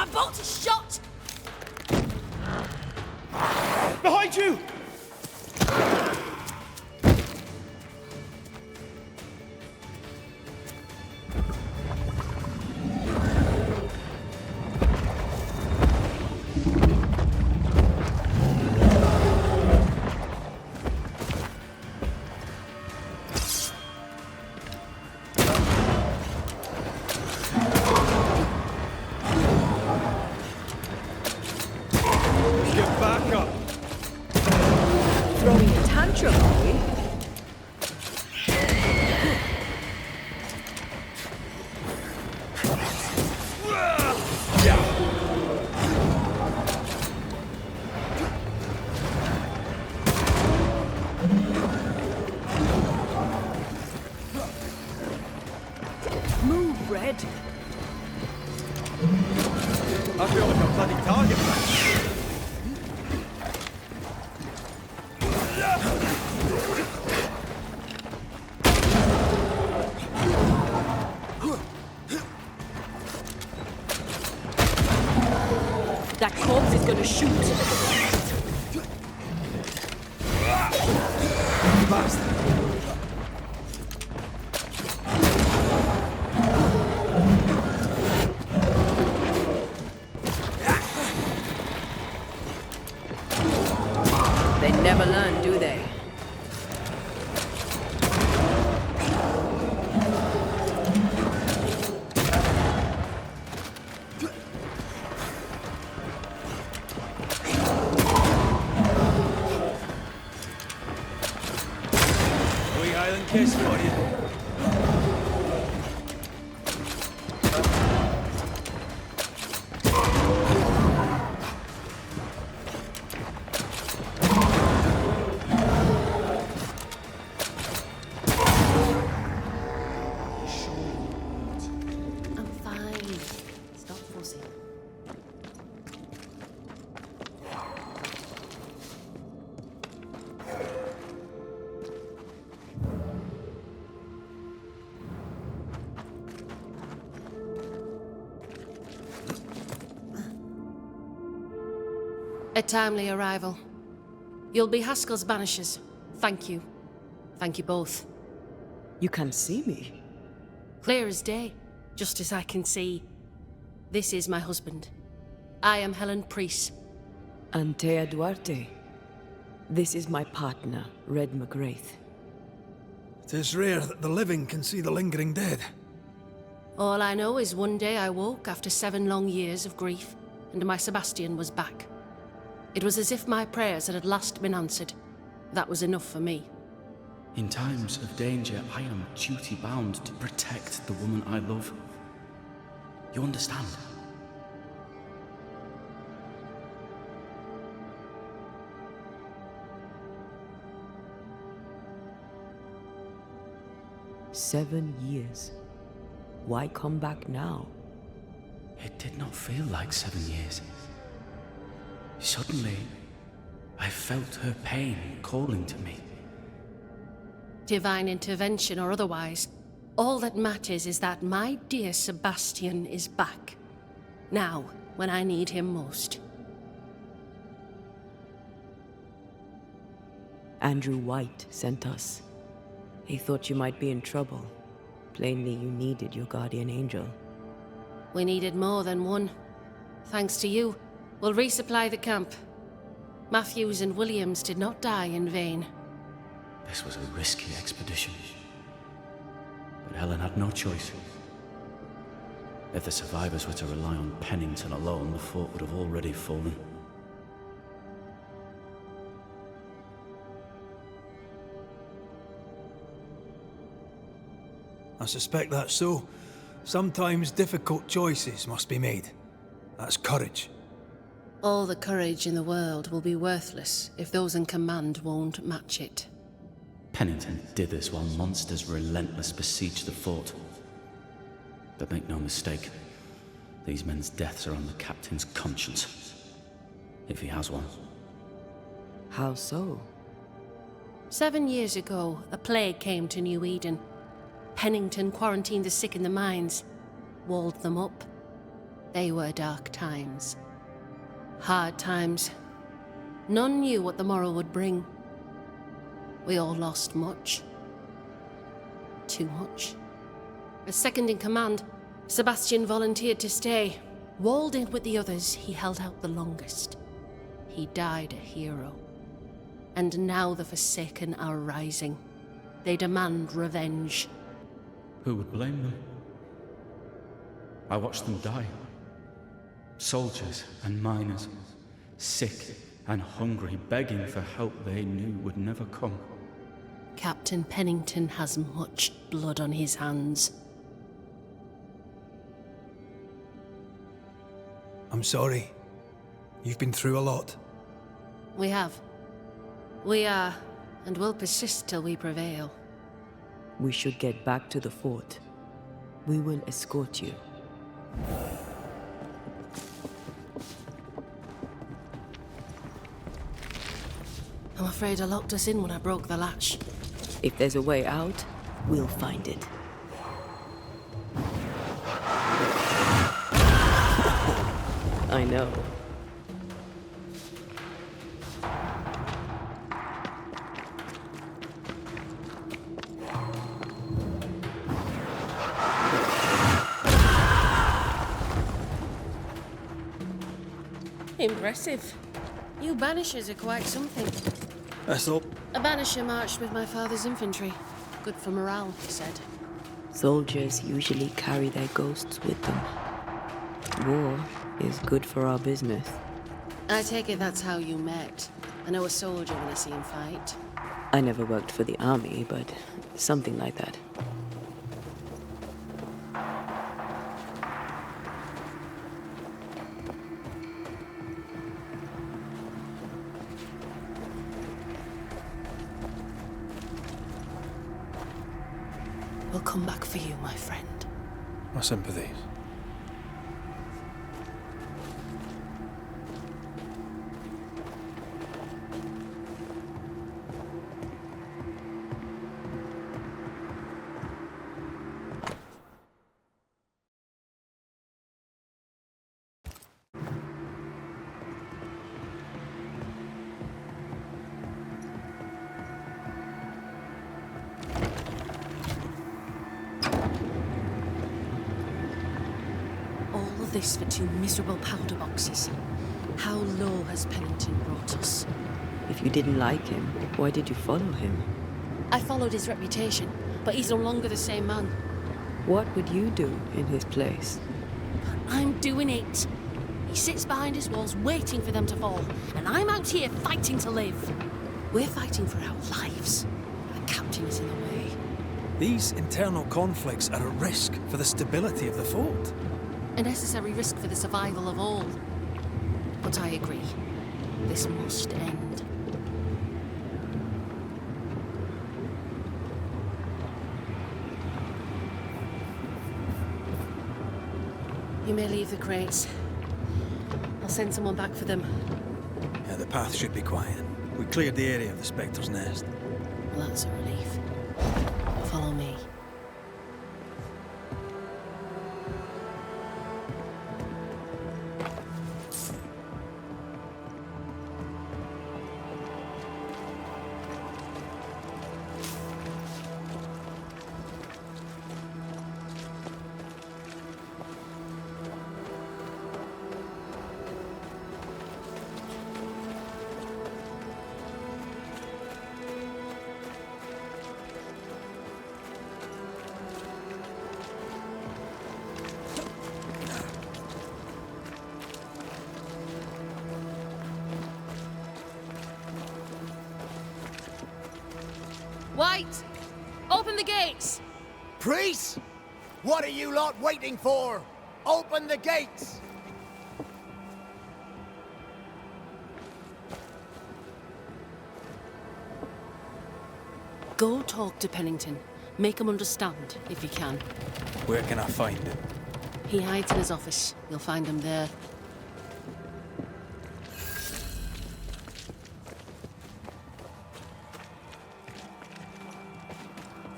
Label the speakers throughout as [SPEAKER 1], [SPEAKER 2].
[SPEAKER 1] My bolt is shot!
[SPEAKER 2] Behind you! Get back up!
[SPEAKER 3] Throwing a tantrum, are we? Move, Red.
[SPEAKER 2] I feel like a bloody target.
[SPEAKER 3] That corpse is gonna shoot.
[SPEAKER 2] Bastard.
[SPEAKER 3] They never learn, do they?
[SPEAKER 2] Wee Island kiss for you.
[SPEAKER 1] I'm fine. Stop fussing. A timely arrival. You'll be Haskell's Banishers. Thank you. Thank you both.
[SPEAKER 3] You can see me.
[SPEAKER 1] Clear as day, just as I can see. This is my husband. I am Helen Priest.
[SPEAKER 3] Antea Duarte. This is my partner, Red McGrath.
[SPEAKER 2] It is rare that the living can see the lingering dead.
[SPEAKER 1] All I know is one day I woke after 7 long years of grief, and my Sebastian was back. It was as if my prayers had at last been answered. That was enough for me.
[SPEAKER 4] In times of danger, I am duty-bound to protect the woman I love. You understand?
[SPEAKER 3] "7 years. Why come back now?"
[SPEAKER 4] It did not feel like 7 years. Suddenly, I felt her pain calling to me.
[SPEAKER 1] Divine intervention or otherwise, all that matters is that my dear Sebastian is back. Now, when I need him most.
[SPEAKER 3] Andrew White sent us. He thought you might be in trouble. Plainly, you needed your guardian angel.
[SPEAKER 1] We needed more than one. Thanks to you, we'll resupply the camp. Matthews and Williams did not die in vain.
[SPEAKER 4] This was a risky expedition. But Helen had no choice. If the survivors were to rely on Pennington alone, the fort would have already fallen.
[SPEAKER 2] I suspect that's so. Sometimes difficult choices must be made. That's courage.
[SPEAKER 1] All the courage in the world will be worthless if those in command won't match it.
[SPEAKER 4] Pennington did this while monsters relentless besieged the fort. But make no mistake, these men's deaths are on the captain's conscience. If he has one.
[SPEAKER 3] How so?
[SPEAKER 1] 7 years ago, a plague came to New Eden. Pennington quarantined the sick in the mines, walled them up. They were dark times. Hard times. None knew what the morrow would bring. We all lost much. Too much. As second in command, Sebastian volunteered to stay. Walled in with the others, he held out the longest. He died a hero. And now the Forsaken are rising. They demand revenge.
[SPEAKER 4] Who would blame them? I watched them die. Soldiers and miners, sick and hungry, begging for help they knew would never come.
[SPEAKER 1] Captain Pennington has much blood on his hands.
[SPEAKER 2] I'm sorry. You've been through a lot.
[SPEAKER 1] We have. We are, and will persist till we prevail.
[SPEAKER 3] We should get back to the fort. We will escort you.
[SPEAKER 1] I'm afraid I locked us in when I broke the latch.
[SPEAKER 3] If there's a way out, we'll find it. I know.
[SPEAKER 1] Impressive. You Banishers are quite something.
[SPEAKER 2] That's all.
[SPEAKER 1] A Banisher marched with my father's infantry. Good for morale, he said.
[SPEAKER 3] Soldiers usually carry their ghosts with them. War is good for our business.
[SPEAKER 1] I take it that's how you met. I know a soldier when I see him fight.
[SPEAKER 3] I never worked for the army, but something like that.
[SPEAKER 1] We'll come back for you, my friend.
[SPEAKER 2] My sympathies.
[SPEAKER 1] This for 2 miserable powder boxes. How low has Pennington brought us?
[SPEAKER 3] If you didn't like him, why did you follow him?
[SPEAKER 1] I followed his reputation, but he's no longer the same man.
[SPEAKER 3] What would you do in his place?
[SPEAKER 1] I'm doing it. He sits behind his walls waiting for them to fall, and I'm out here fighting to live. We're fighting for our lives. The captain is in the way.
[SPEAKER 2] These internal conflicts are a risk for the stability of the fort.
[SPEAKER 1] A necessary risk for the survival of all. But I agree. This must end. You may leave the crates. I'll send someone back for them.
[SPEAKER 2] Yeah, the path should be quiet. We cleared the area of the Spectre's nest.
[SPEAKER 1] Well, that's a relief. Follow me. White! Open the gates!
[SPEAKER 5] Priests? What are you lot waiting for? Open the gates!
[SPEAKER 1] Go talk to Pennington. Make him understand, if you can.
[SPEAKER 2] Where can I find him?
[SPEAKER 1] He hides in his office. You'll find him there.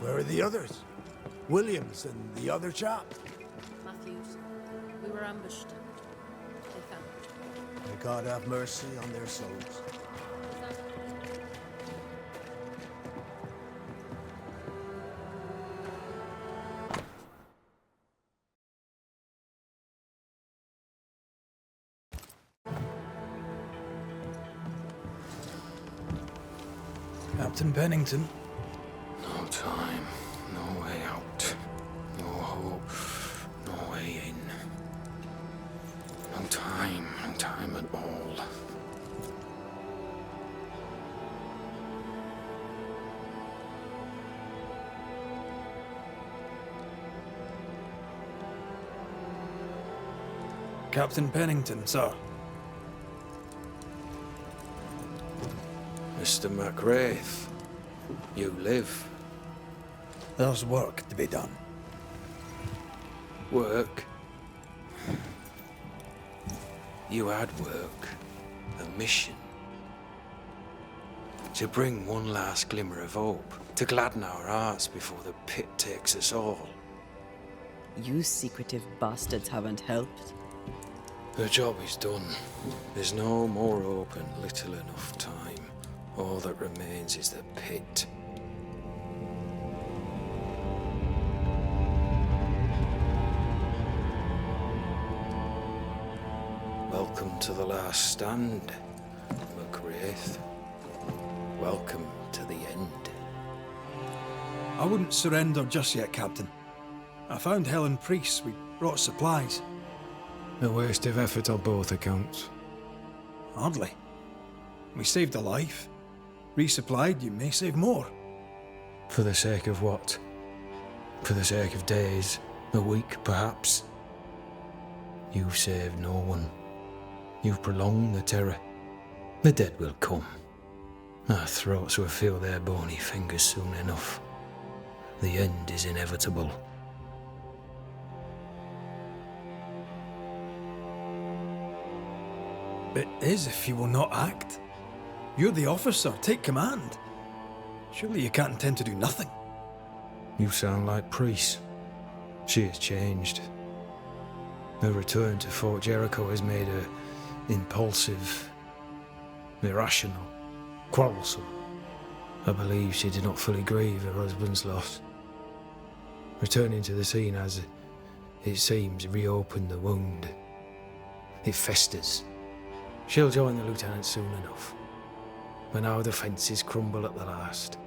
[SPEAKER 5] Where are the others? Williams and the other chap?
[SPEAKER 1] Matthews, we were ambushed.
[SPEAKER 5] May God have mercy on their souls.
[SPEAKER 2] Captain Pennington.
[SPEAKER 6] No time, no way out, no hope, no way in. No time at all.
[SPEAKER 2] Captain Pennington, sir.
[SPEAKER 6] Mr. MacWraith, you live.
[SPEAKER 2] There's work to be done.
[SPEAKER 6] Work? You had work. A mission. To bring one last glimmer of hope. To gladden our hearts before the pit takes us all.
[SPEAKER 3] You secretive bastards haven't helped.
[SPEAKER 6] The job is done. There's no more hope and little enough time. All that remains is the pit. Welcome to the last stand, MacWraith. Welcome to the end.
[SPEAKER 2] I wouldn't surrender just yet, Captain. I found Helen Priest. We brought supplies.
[SPEAKER 6] A waste of effort on both accounts.
[SPEAKER 2] Hardly. We saved a life. Resupplied, you may save more.
[SPEAKER 6] For the sake of what? For the sake of days, a week perhaps? You've saved no one. You've prolonged the terror. The dead will come. Our throats will feel their bony fingers soon enough. The end is inevitable.
[SPEAKER 2] It is if you will not act. You're the officer, take command. Surely you can't intend to do nothing.
[SPEAKER 6] You sound like Priest. She has changed. Her return to Fort Jericho has made her impulsive, irrational, quarrelsome. I believe she did not fully grieve her husband's loss. Returning to the scene has, it seems, reopened the wound. It festers. She'll join the lieutenant soon enough. When our defences crumble at the last,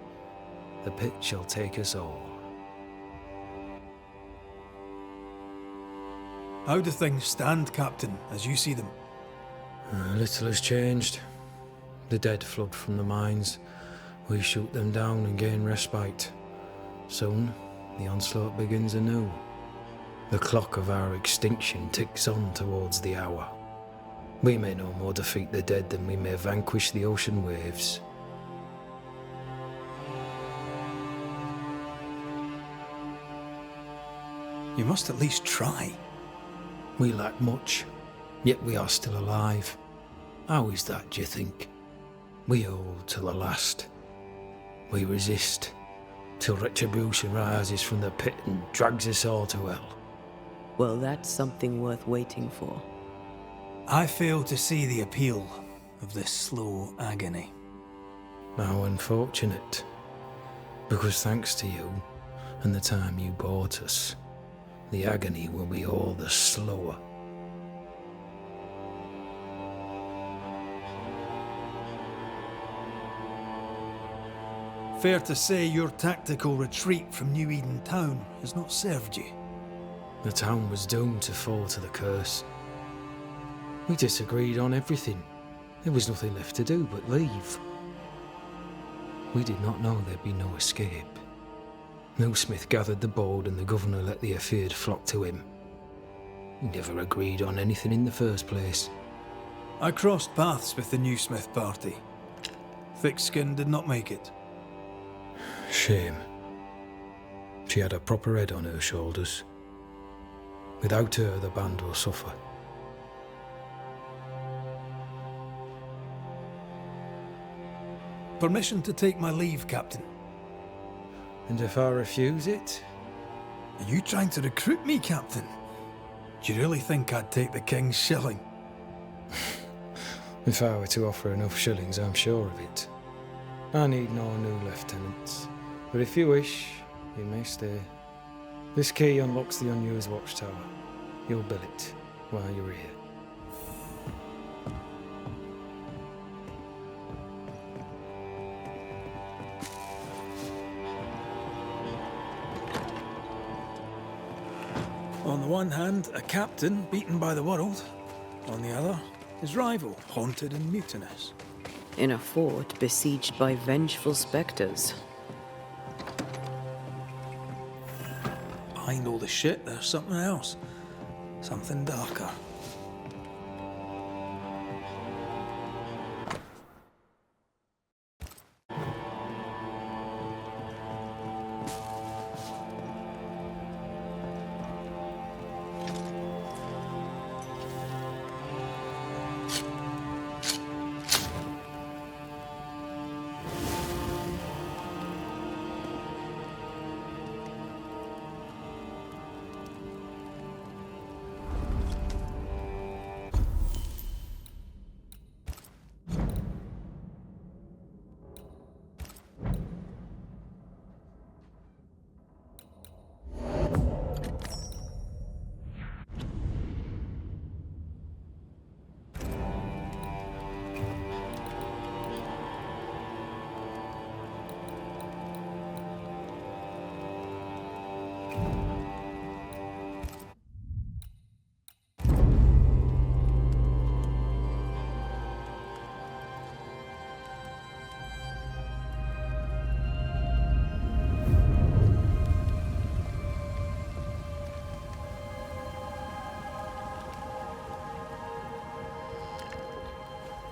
[SPEAKER 6] the pit shall take us all.
[SPEAKER 2] How do things stand, Captain, as you see them?
[SPEAKER 6] Little has changed. The dead flood from the mines. We shoot them down and gain respite. Soon, the onslaught begins anew. The clock of our extinction ticks on towards the hour. We may no more defeat the dead than we may vanquish the ocean waves.
[SPEAKER 2] You must at least try.
[SPEAKER 6] We lack much, yet we are still alive. How is that, do you think? We hold to the last. We resist, till retribution rises from the pit and drags us all to hell.
[SPEAKER 3] Well, that's something worth waiting for.
[SPEAKER 2] I fail to see the appeal of this slow agony.
[SPEAKER 6] How unfortunate. Because thanks to you, and the time you bought us, the agony will be all the slower.
[SPEAKER 2] Fair to say your tactical retreat from New Eden Town has not served you.
[SPEAKER 6] The town was doomed to fall to the curse. We disagreed on everything. There was nothing left to do but leave. We did not know there'd be no escape. Millsmith gathered the board and the governor let the affair flock to him. We never agreed on anything in the first place.
[SPEAKER 2] I crossed paths with the new Smith party. Thick-Skin did not make it.
[SPEAKER 6] Shame. She had a proper head on her shoulders. Without her, the band will suffer.
[SPEAKER 2] Permission to take my leave, Captain.
[SPEAKER 6] And if I refuse it?
[SPEAKER 2] Are you trying to recruit me, Captain? Do you really think I'd take the King's shilling?
[SPEAKER 6] If I were to offer enough shillings, I'm sure of it. I need no new lieutenants. But if you wish, you may stay. This key unlocks the unused watchtower. You'll bill it while you're here.
[SPEAKER 2] On the one hand, a captain beaten by the world. On the other, his rival, haunted and mutinous.
[SPEAKER 3] In a fort besieged by vengeful spectres.
[SPEAKER 2] Behind all the shit, there's something else. Something darker.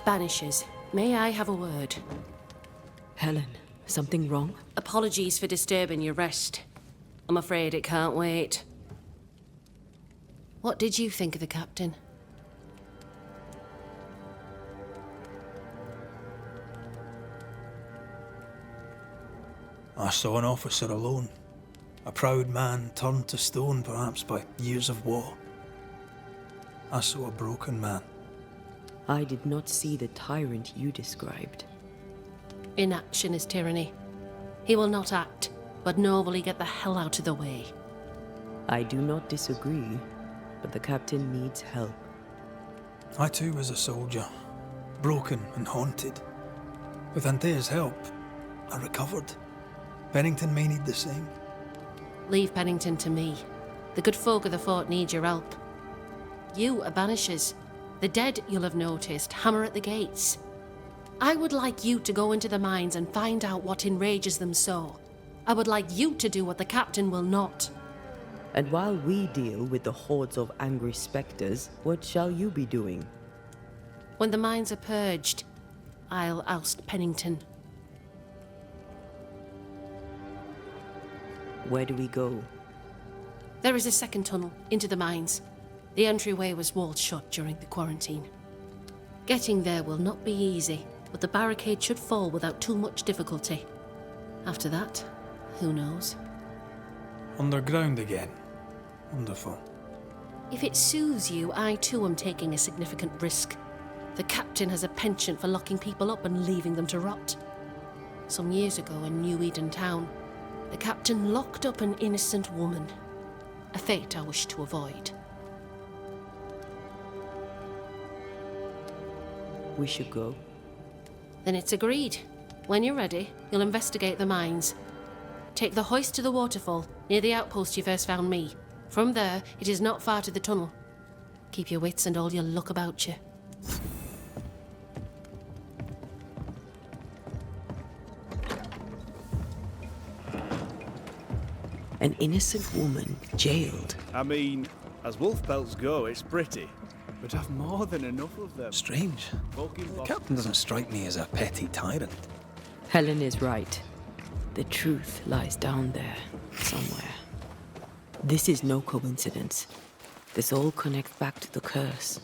[SPEAKER 1] Banishers, may I have a word?
[SPEAKER 3] Helen, something wrong?
[SPEAKER 1] Apologies for disturbing your rest. I'm afraid it can't wait. What did you think of the captain?
[SPEAKER 2] I saw an officer alone. A proud man turned to stone, perhaps by years of war. I saw a broken man.
[SPEAKER 3] I did not see the tyrant you described.
[SPEAKER 1] Inaction is tyranny. He will not act, but nor will he get the hell out of the way.
[SPEAKER 3] I do not disagree, but the captain needs help.
[SPEAKER 2] I too was a soldier, broken and haunted. With Antea's help, I recovered. Pennington may need the same.
[SPEAKER 1] Leave Pennington to me. The good folk of the fort need your help. You are Banishers. The dead, you'll have noticed, hammer at the gates. I would like you to go into the mines and find out what enrages them so. I would like you to do what the captain will not.
[SPEAKER 3] And while we deal with the hordes of angry spectres, what shall you be doing?
[SPEAKER 1] When the mines are purged, I'll oust Pennington.
[SPEAKER 3] Where do we go?
[SPEAKER 1] There is a second tunnel into the mines. The entryway was walled shut during the quarantine. Getting there will not be easy, but the barricade should fall without too much difficulty. After that, who knows?
[SPEAKER 2] Underground again. Wonderful.
[SPEAKER 1] If it soothes you, I too am taking a significant risk. The captain has a penchant for locking people up and leaving them to rot. Some years ago in New Eden Town, the captain locked up an innocent woman. A fate I wish to avoid.
[SPEAKER 3] We should go.
[SPEAKER 1] Then it's agreed. When you're ready, you'll investigate the mines. Take the hoist to the waterfall, near the outpost you first found me. From there, it is not far to the tunnel. Keep your wits and all your luck about you.
[SPEAKER 3] An innocent woman jailed.
[SPEAKER 7] I mean, as wolf pelts go, it's pretty. But I've more than enough of them.
[SPEAKER 2] Strange. The captain doesn't strike me as a petty tyrant.
[SPEAKER 3] Helen is right. The truth lies down there, somewhere. This is no coincidence. This all connects back to the curse.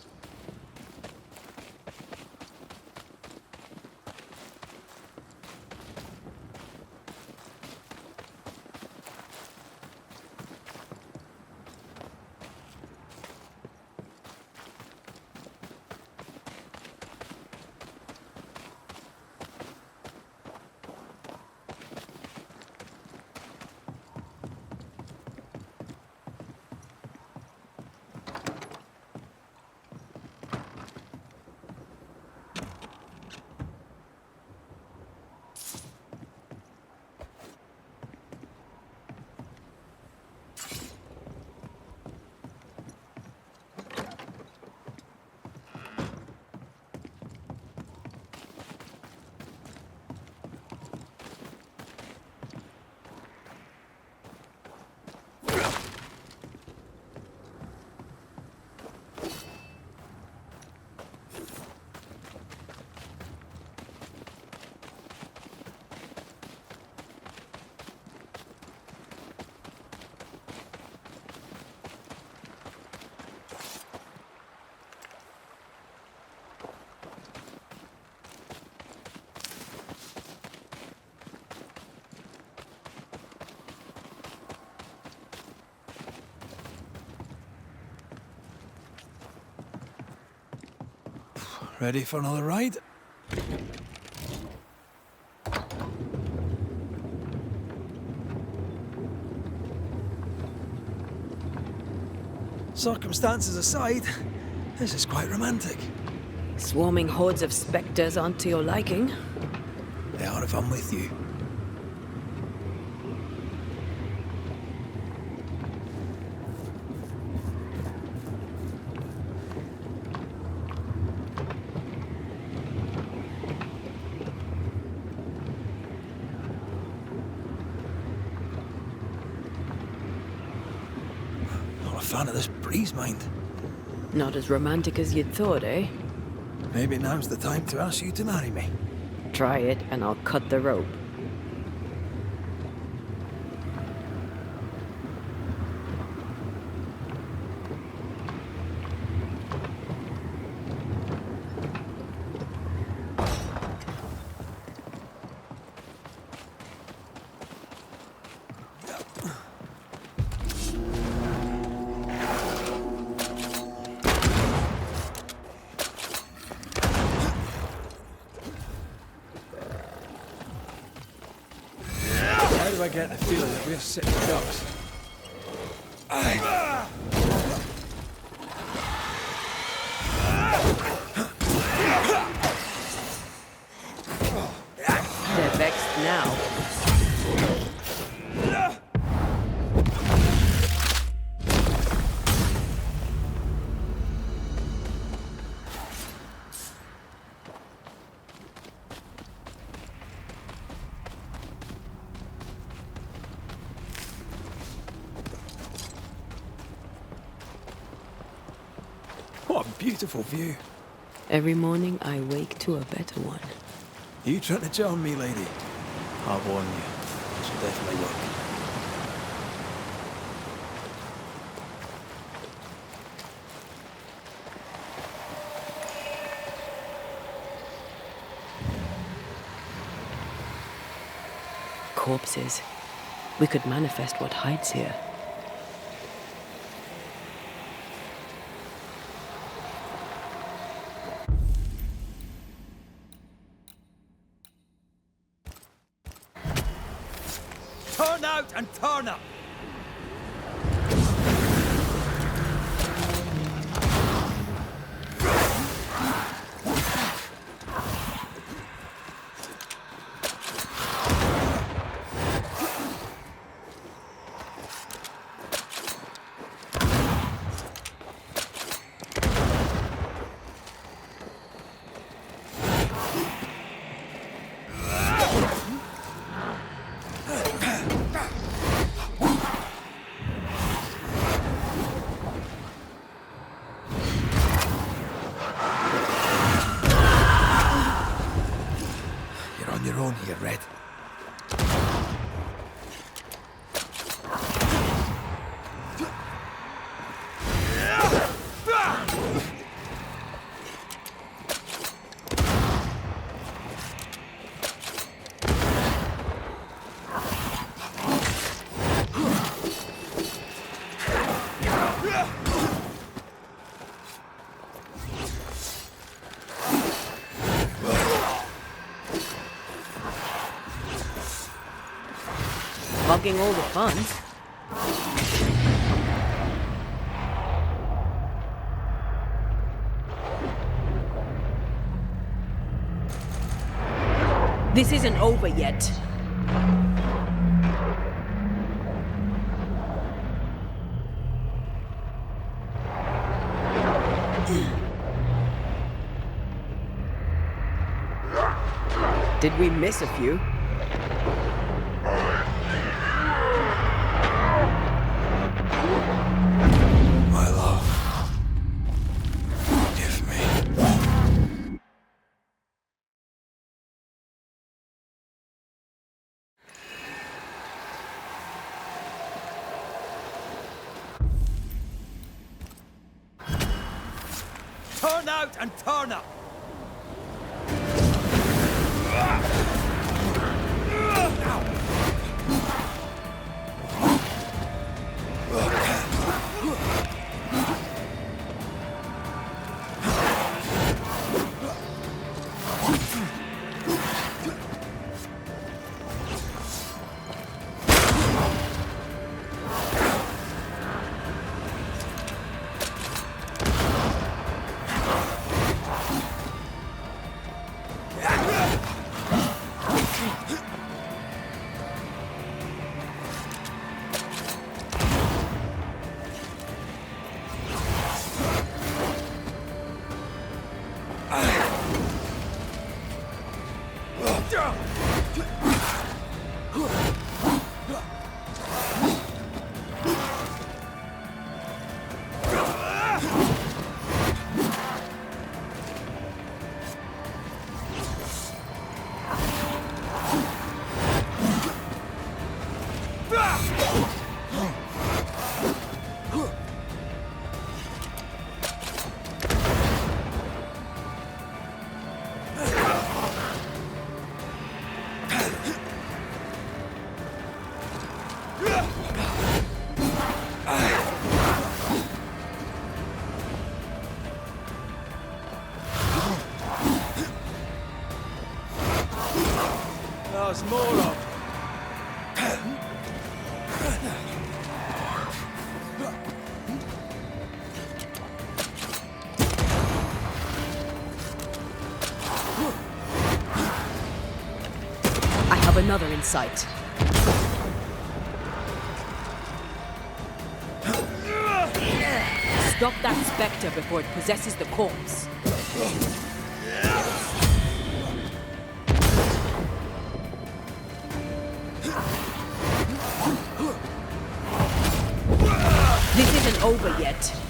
[SPEAKER 2] Ready for another ride? Circumstances aside, this is quite romantic.
[SPEAKER 3] Swarming hordes of spectres aren't to your liking.
[SPEAKER 2] They are if I'm with you. Not a fan of this breeze, mind.
[SPEAKER 3] Not as romantic as you'd thought, eh?
[SPEAKER 2] Maybe now's the time to ask you to marry me.
[SPEAKER 3] Try it and I'll cut the rope.
[SPEAKER 2] How do I get the feeling that we're sitting ducks?
[SPEAKER 3] They're vexed now.
[SPEAKER 2] What a beautiful view.
[SPEAKER 3] Every morning I wake to a better one.
[SPEAKER 2] You trying to charm me, lady? I warn you, this will definitely work.
[SPEAKER 3] Corpses. We could manifest what hides here.
[SPEAKER 2] Turn out and turn up! You're on your own here, Red.
[SPEAKER 3] Hogging all the fun. This isn't over yet. Did we miss a few?
[SPEAKER 2] My love, forgive me. Turn out and turn up!
[SPEAKER 3] another in sight. Stop that spectre before it possesses the corpse. This isn't over yet.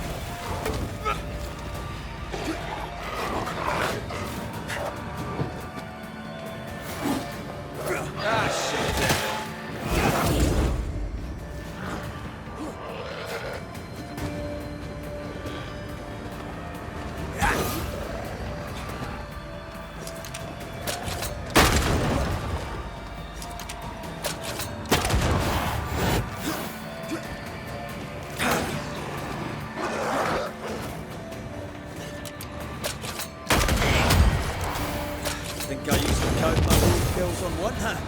[SPEAKER 7] Think I used to count my wolf kills on one hand.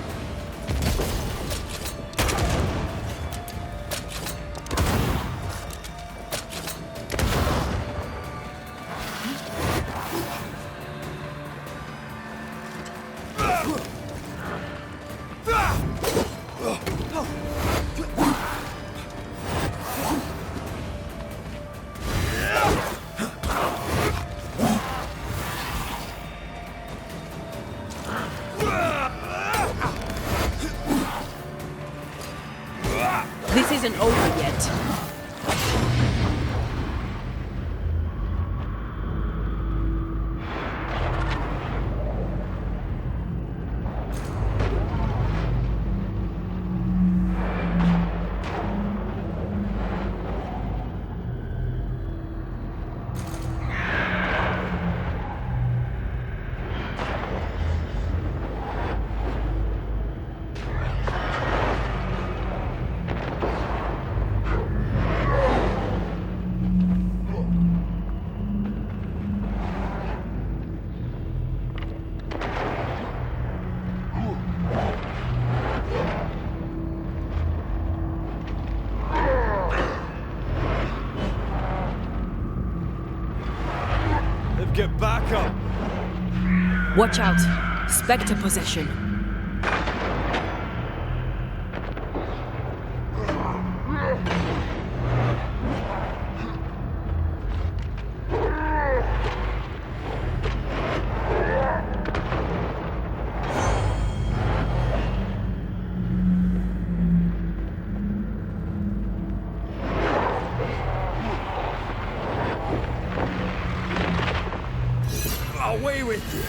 [SPEAKER 3] This isn't over yet.
[SPEAKER 7] Get back up!
[SPEAKER 3] Watch out. Spectre possession.
[SPEAKER 7] Away with you!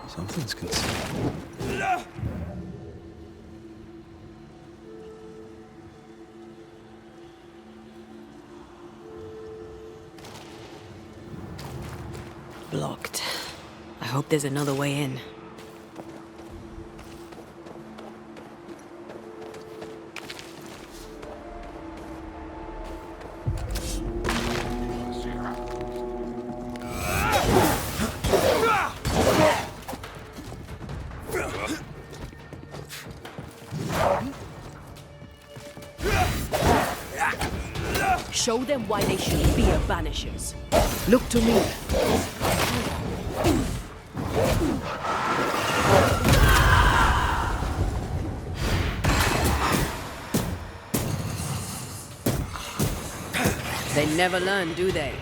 [SPEAKER 2] Something's concealed.
[SPEAKER 3] Blocked. I hope there's another way in.
[SPEAKER 1] Show them why they should fear Banishers. Look to me.
[SPEAKER 3] They never learn, do they?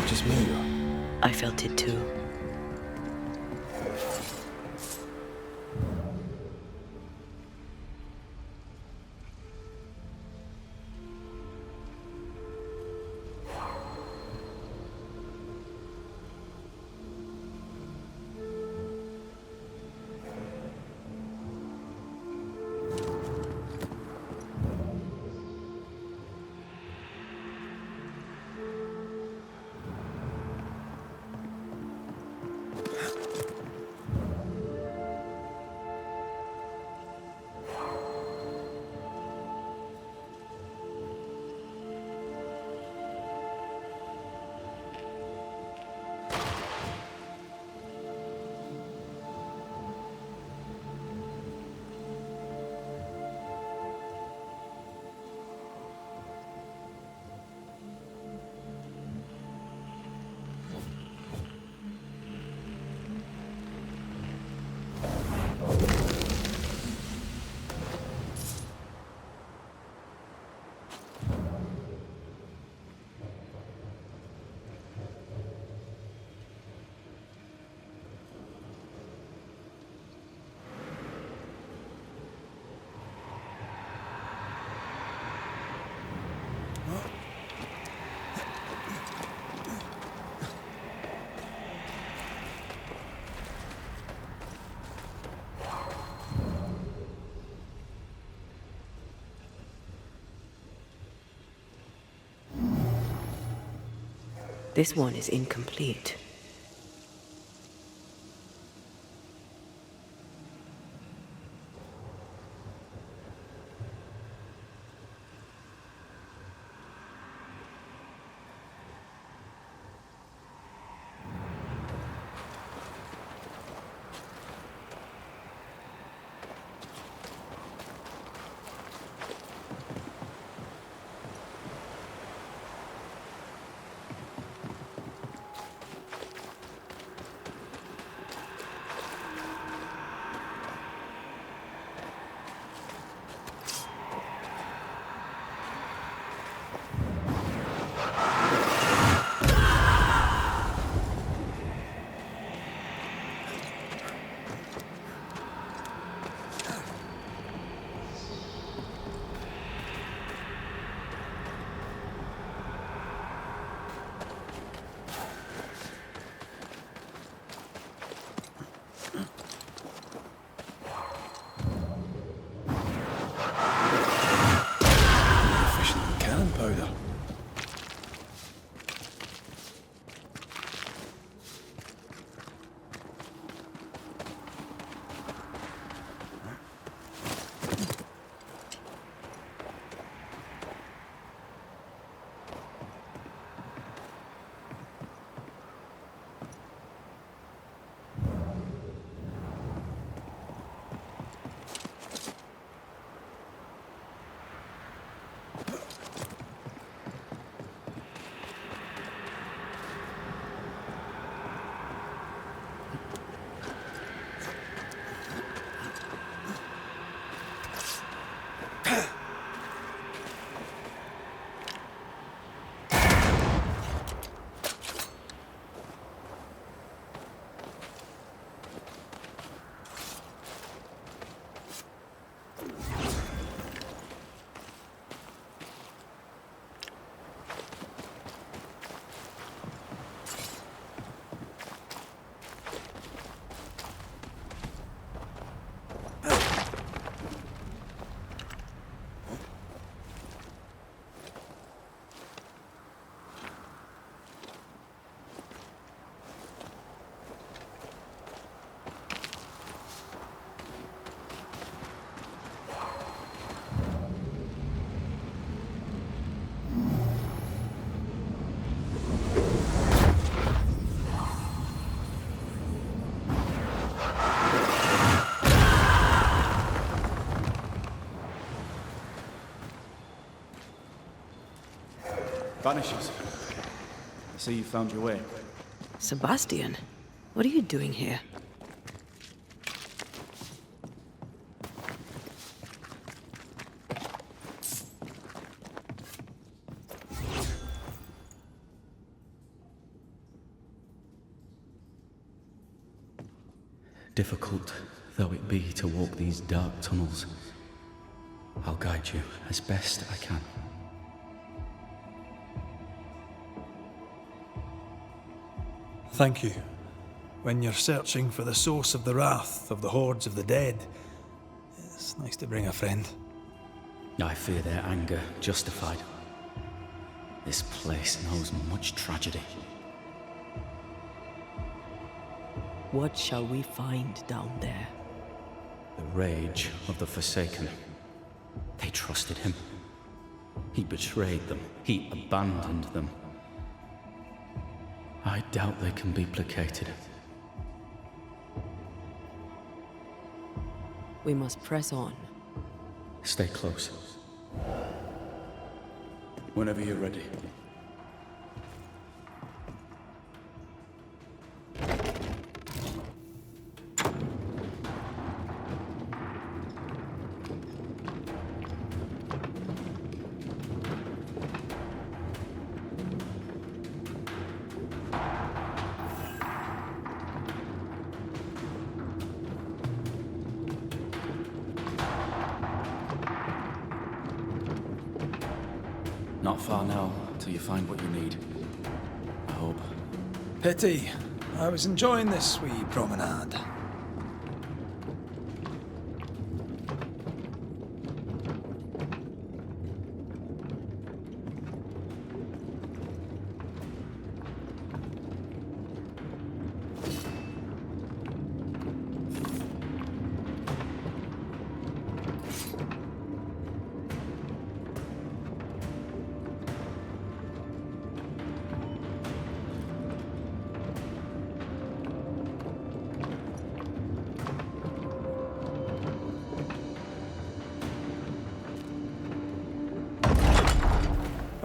[SPEAKER 2] Just me.
[SPEAKER 3] I felt it too. This one is incomplete.
[SPEAKER 2] Powder.
[SPEAKER 7] Banishers. I see you found your way.
[SPEAKER 3] Sebastian, what are you doing here?
[SPEAKER 4] Difficult though it be to walk these dark tunnels, I'll guide you as best I can.
[SPEAKER 2] Thank you. When you're searching for the source of the wrath of the hordes of the dead, it's nice to bring a friend.
[SPEAKER 4] I fear their anger justified. This place knows much tragedy.
[SPEAKER 3] What shall we find down there?
[SPEAKER 4] The rage of the Forsaken. They trusted him. He betrayed them. He abandoned them. I doubt they can be placated.
[SPEAKER 3] We must press on.
[SPEAKER 4] Stay close.
[SPEAKER 7] Whenever you're ready. Not far now, till you find what you need. I hope.
[SPEAKER 2] Pity. I was enjoying this wee promenade.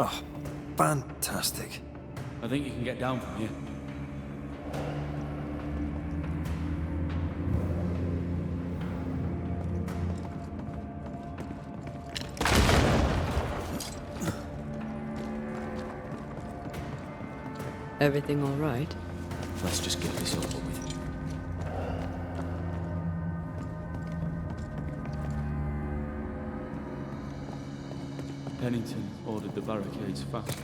[SPEAKER 2] Oh, fantastic.
[SPEAKER 4] I think you can get down from here.
[SPEAKER 3] Everything all right?
[SPEAKER 4] Let's just get this over with. Pennington ordered the barricades fast.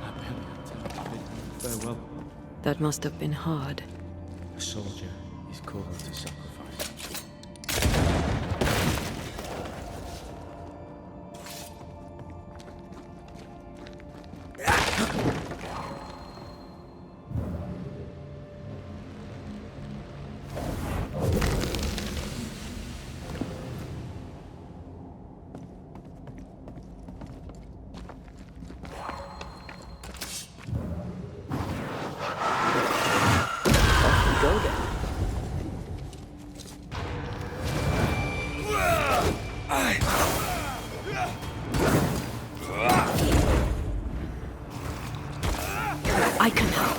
[SPEAKER 4] I barely had time to bid farewell.
[SPEAKER 3] That must have been hard.
[SPEAKER 4] A soldier is called to sacrifice.
[SPEAKER 3] Go then. I can help.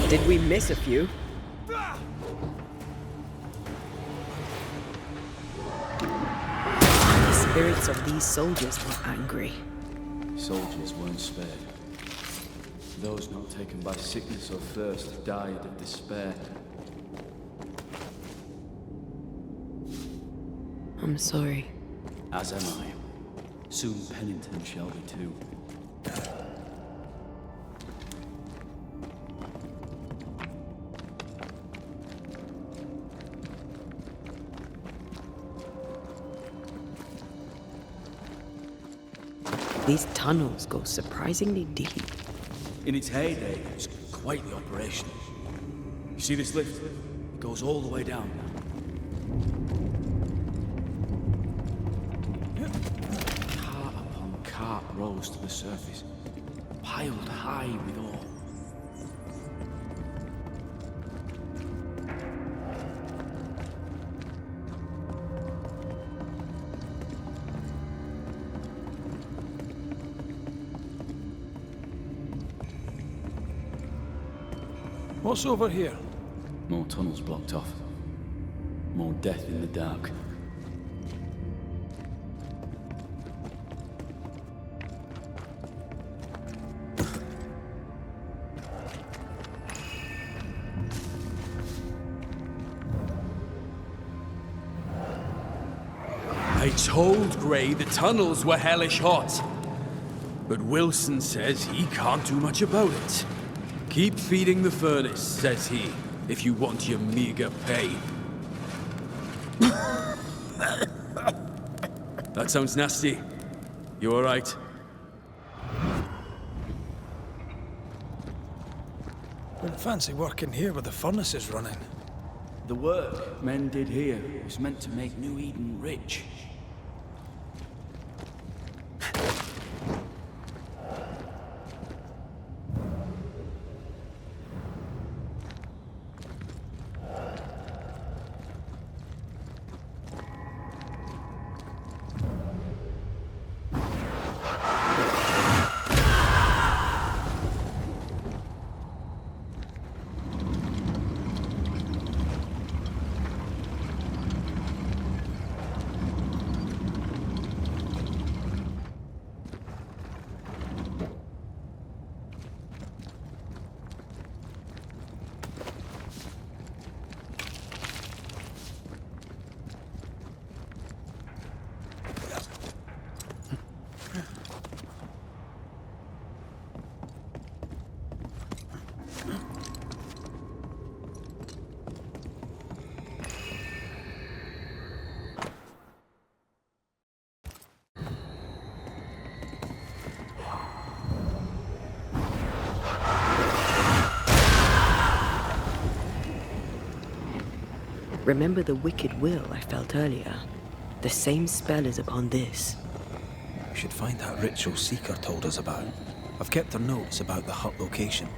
[SPEAKER 3] Did we miss a few? The spirits of these soldiers were angry.
[SPEAKER 4] Soldiers weren't spared. Those not taken by sickness or thirst died of despair.
[SPEAKER 3] I'm sorry.
[SPEAKER 4] As am I. Soon Pennington shall be too.
[SPEAKER 3] These tunnels go surprisingly deep.
[SPEAKER 4] In its heyday, it was quite the operation. You see this lift? It goes all the way down. Cart upon cart rose to the surface, piled high with ore.
[SPEAKER 2] What's over here?
[SPEAKER 4] More tunnels blocked off. More death in the dark.
[SPEAKER 8] I told Gray the tunnels were hellish hot. But Wilson says he can't do much about it. Keep feeding the furnace, says he, if you want your meager pay. That sounds nasty. You all right?
[SPEAKER 2] Wouldn't fancy working here with the furnaces running.
[SPEAKER 4] The work men did here was meant to make New Eden rich.
[SPEAKER 3] Remember the wicked will I felt earlier? The same spell is upon this.
[SPEAKER 2] We should find that ritual Seeker told us about. I've kept her notes about the hut location.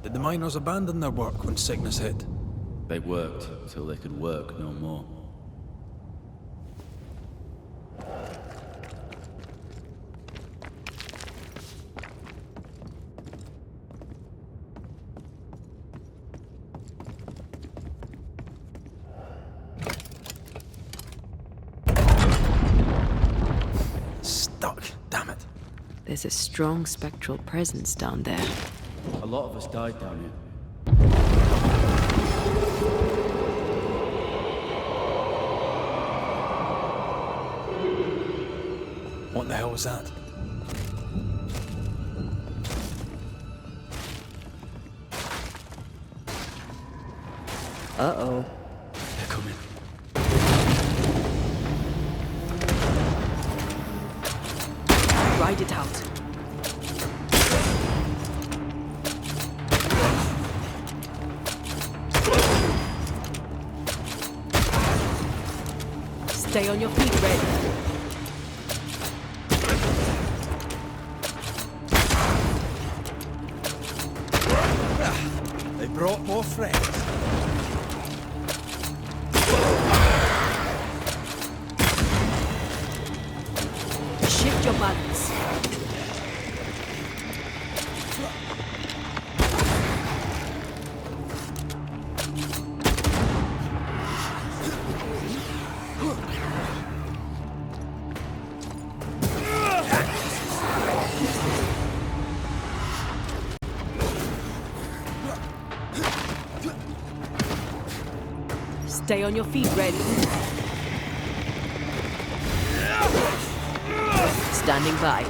[SPEAKER 2] Did the miners abandon their work when sickness hit?
[SPEAKER 4] They worked till they could work no more.
[SPEAKER 2] Stuck, damn it.
[SPEAKER 3] There's a strong spectral presence down there.
[SPEAKER 4] A lot of us died down here.
[SPEAKER 2] What the hell was that?
[SPEAKER 3] Uh-oh.
[SPEAKER 4] They're coming.
[SPEAKER 3] Ride it out. Stay on your feet, Red.
[SPEAKER 5] They brought more friends.
[SPEAKER 3] Shift your balance. Stay on your feet, Red. Standing by.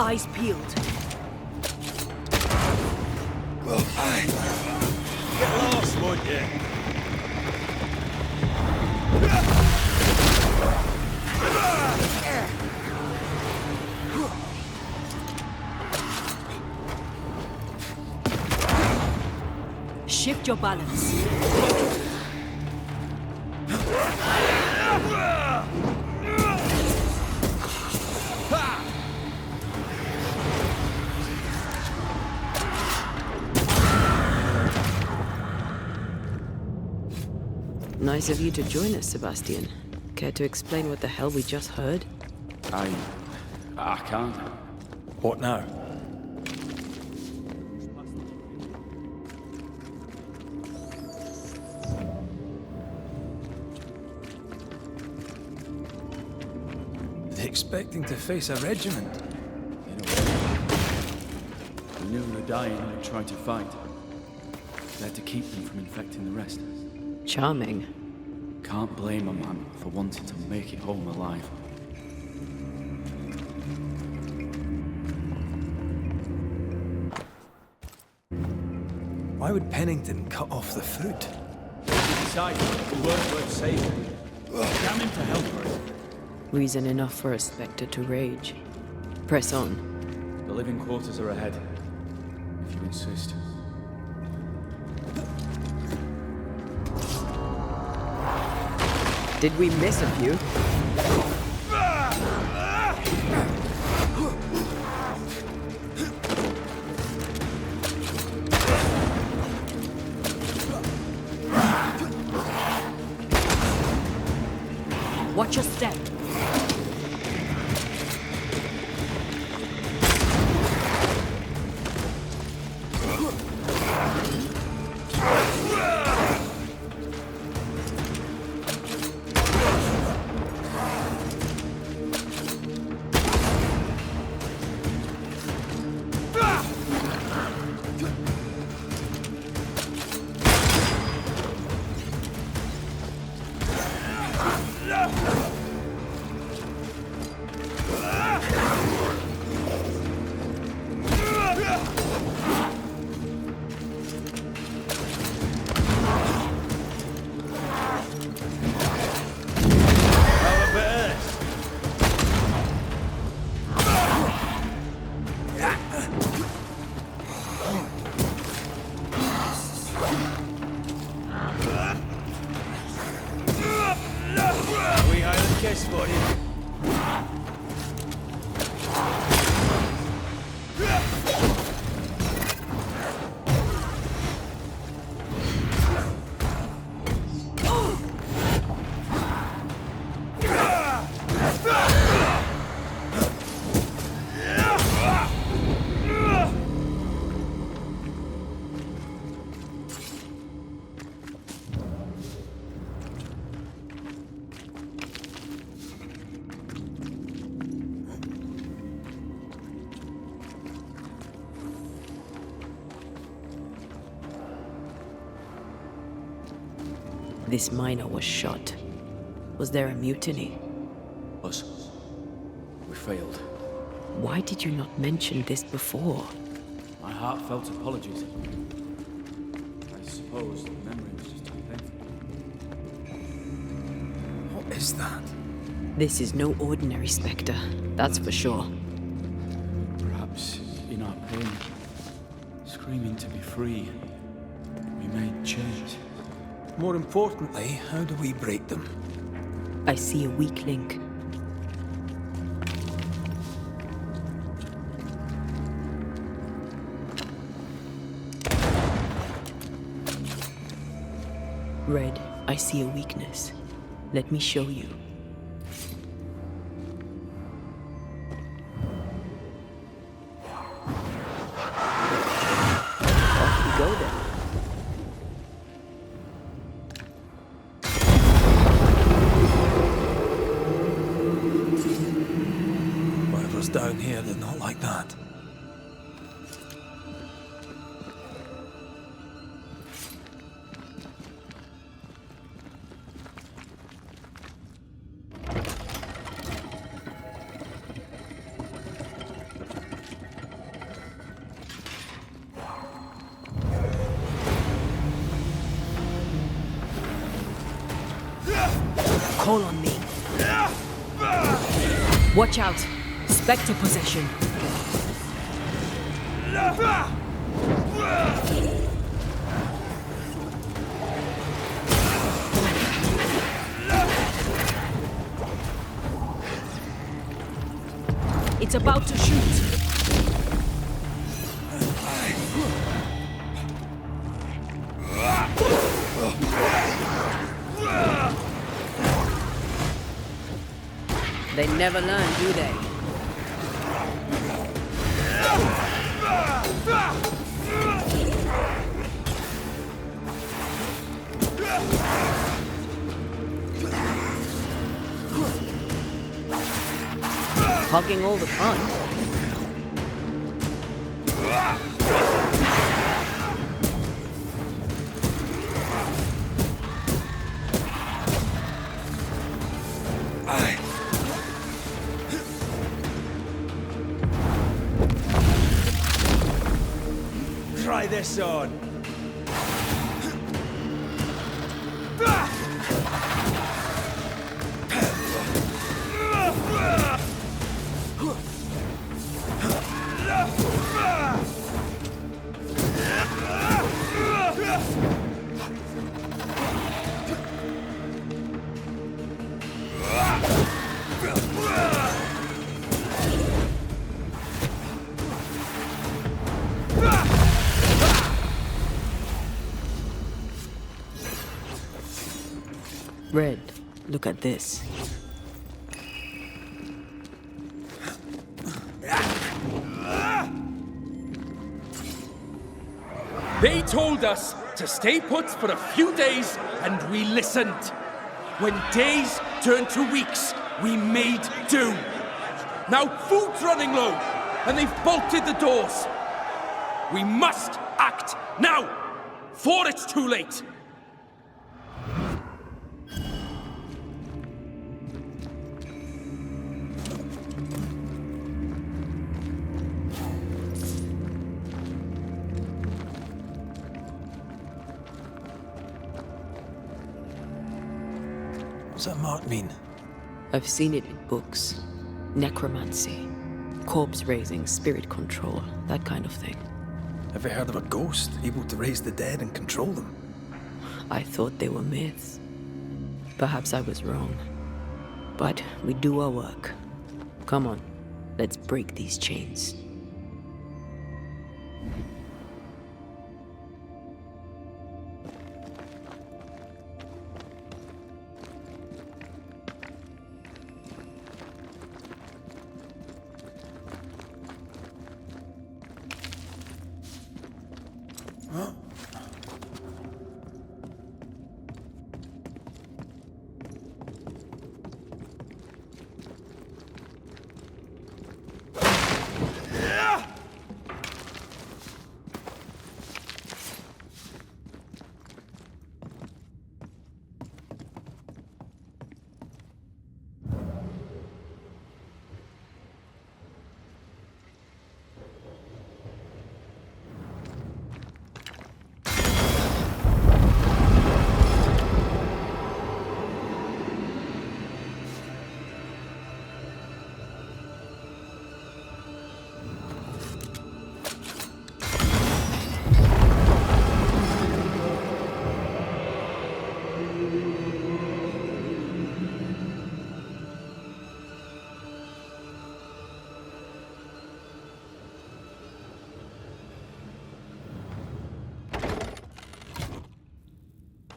[SPEAKER 3] Eyes peeled.
[SPEAKER 5] Get lost, would you?
[SPEAKER 3] Shift your balance. Nice of you to join us, Sebastian. Care to explain what the hell we just heard?
[SPEAKER 4] I can't.
[SPEAKER 2] What now? They're expecting to face a regiment.
[SPEAKER 4] In a way. We knew we were dying and we tried to fight. We had to keep them from infecting the rest.
[SPEAKER 3] Charming.
[SPEAKER 4] Can't blame a man for wanting to make it home alive.
[SPEAKER 2] Why would Pennington cut off the food?
[SPEAKER 4] We decided we weren't worth saving. Damn him to hell for it.
[SPEAKER 3] Reason enough for a spectre to rage. Press on.
[SPEAKER 4] The living quarters are ahead, if you insist.
[SPEAKER 3] Did we miss a few? Watch your step. This miner was shot. Was there a mutiny?
[SPEAKER 4] Us. We failed.
[SPEAKER 3] Why did you not mention this before?
[SPEAKER 4] My heartfelt apologies. I suppose the memory was just too painful.
[SPEAKER 2] What is that?
[SPEAKER 3] This is no ordinary spectre, that's for sure.
[SPEAKER 4] Perhaps in our pain, screaming to be free, we made chains.
[SPEAKER 2] More importantly, how do we break them?
[SPEAKER 3] I see a weak link. Red, I see a weakness. Let me show you. Off we go then.
[SPEAKER 2] Whatever's down here, they're not like that.
[SPEAKER 3] Call on me. Watch out! Spectre possession. It's about to shoot. They never learn, do they? Hogging all the fun.
[SPEAKER 7] Try this on.
[SPEAKER 3] Red, look at this.
[SPEAKER 8] They told us to stay put for a few days, and we listened. When days turned to weeks, we made do. Now food's running low, and they've bolted the doors. We must act now, before it's too late.
[SPEAKER 2] What's that mark mean?
[SPEAKER 3] I've seen it in books. Necromancy, corpse raising, spirit control, that kind of thing.
[SPEAKER 2] Ever heard of a ghost able to raise the dead and control them?
[SPEAKER 3] I thought they were myths. Perhaps I was wrong. But we do our work. Come on, let's break these chains.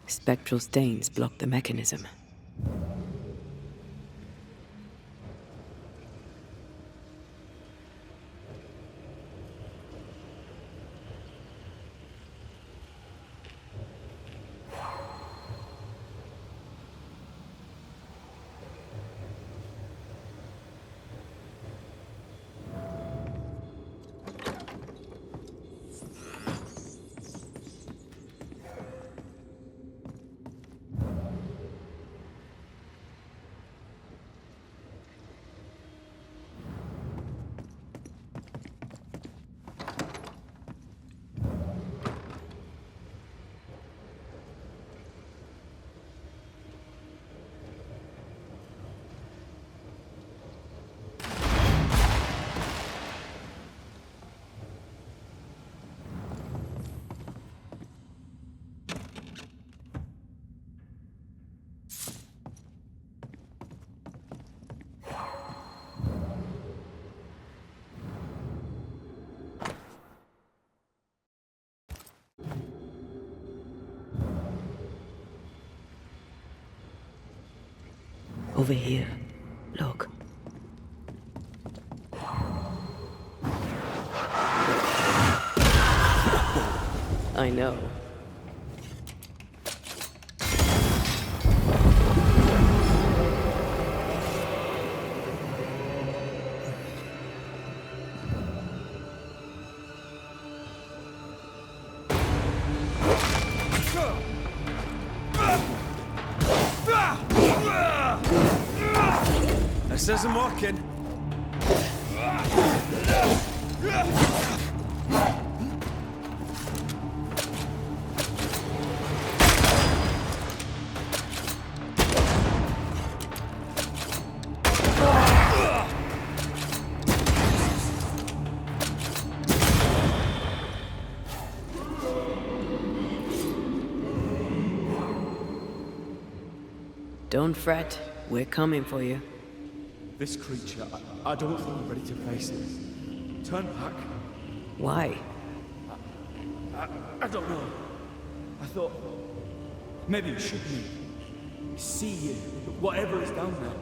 [SPEAKER 3] Spectral stains block the mechanism. Over here. Look. I know.
[SPEAKER 7] This isn't working.
[SPEAKER 3] Don't fret. We're coming for you.
[SPEAKER 9] This creature, I don't think I'm ready to face it. Turn back.
[SPEAKER 3] Why?
[SPEAKER 9] I don't know. I thought maybe it should be. See you, whatever is down there.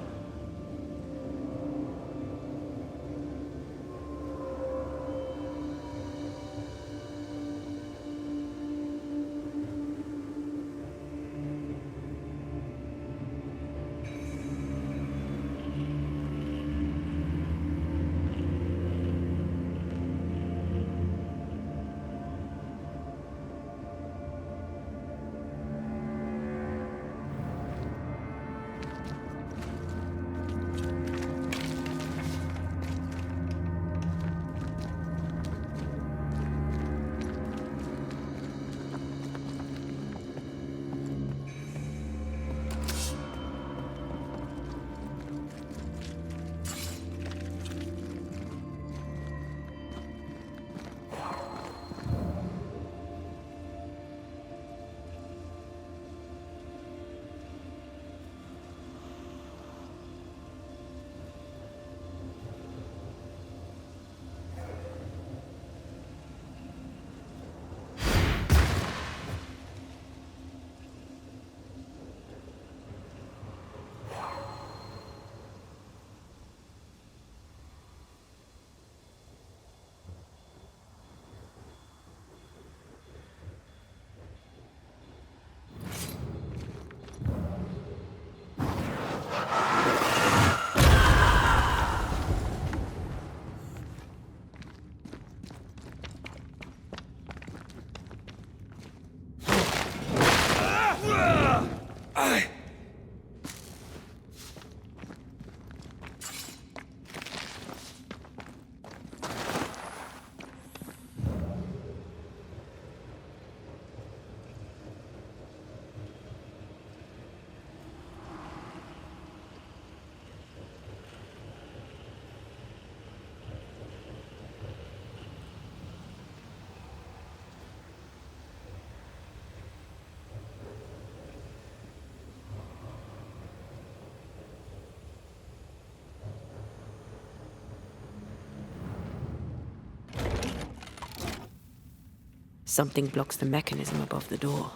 [SPEAKER 3] Something blocks the mechanism above the door.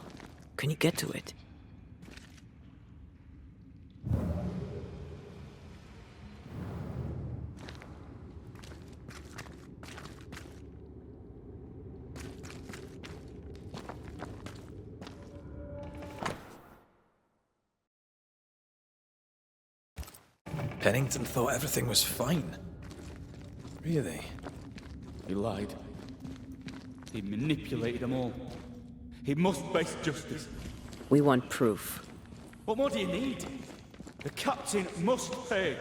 [SPEAKER 3] Can you get to it?
[SPEAKER 2] Pennington thought everything was fine. Really?
[SPEAKER 9] He lied. He manipulated them all. He must face justice.
[SPEAKER 3] We want proof.
[SPEAKER 9] What more do you need? The captain must pay.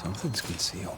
[SPEAKER 2] Something's concealed.